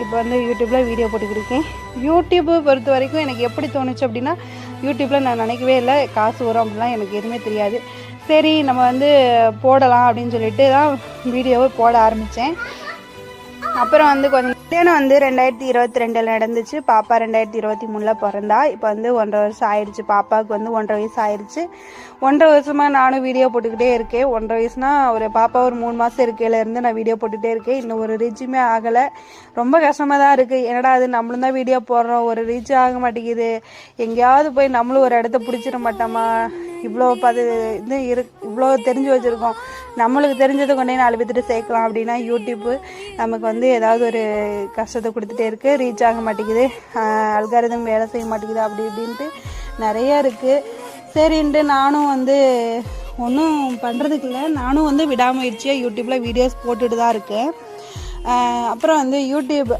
இப்போ வந்து யூடியூப்பில் வீடியோ போட்டுக்கிட்டு இருக்கேன். யூடியூப்பு பொறுத்த வரைக்கும் எனக்கு எப்படி தோணுச்சு அப்படின்னா, யூடியூப்பில் நான் நினைக்கவே இல்லை காசு வரும் அப்படிலாம் எனக்கு எதுவுமே தெரியாது. சரி நம்ம வந்து போடலாம் அப்படின்னு சொல்லிட்டு தான் வீடியோவை போட ஆரம்பித்தேன். அப்புறம் வந்து கொஞ்சம் கல்யாணம் வந்து 2022 நடந்துச்சு. பாப்பா 2023 பிறந்தா. இப்போ வந்து 1.5 வருஷம் ஆயிடுச்சு. பாப்பாவுக்கு வந்து 1.5 வயசு ஆயிடுச்சு. 1.5 வருஷமாக நானும் வீடியோ போட்டுக்கிட்டே இருக்கேன். 1.5 வயசுனா ஒரு பாப்பா ஒரு 3 மாதம் இருக்கையிலேருந்து நான் வீடியோ போட்டுகிட்டே இருக்கேன். இன்னும் ஒரு ரீச்சுமே ஆகலை. ரொம்ப கஷ்டமாக தான் இருக்குது. என்னடா அது நம்மளும் தான் வீடியோ போடுறோம், ஒரு ரீச் ஆக மாட்டேங்குது, எங்கேயாவது போய் நம்மளும் ஒரு இடத்த பிடிச்சிட மாட்டோமா, இவ்வளோ இவ்வளோ தெரிஞ்சு வச்சுருக்கோம், நம்மளுக்கு தெரிஞ்சதை கொண்டே 4 பேர்த்துட்டு சேர்க்கலாம் அப்படின்னா யூடியூப்பு நமக்கு வந்து ஏதாவது ஒரு கஷ்டத்தை கொடுத்துட்டே இருக்குது. ரீச் ஆக மாட்டேங்குது, அல்காரிதம் வேலை செய்ய மாட்டேங்குது, அப்படி இப்படின்ட்டு நிறையா இருக்குது. சரின்ட்டு நானும் வந்து ஒன்றும் பண்ணுறதுக்கு இல்லை, நானும் வந்து விடாமுயற்சியாக யூடியூப்பில் வீடியோஸ் போட்டுட்டு தான் இருக்கேன். அப்புறம் வந்து யூடியூப்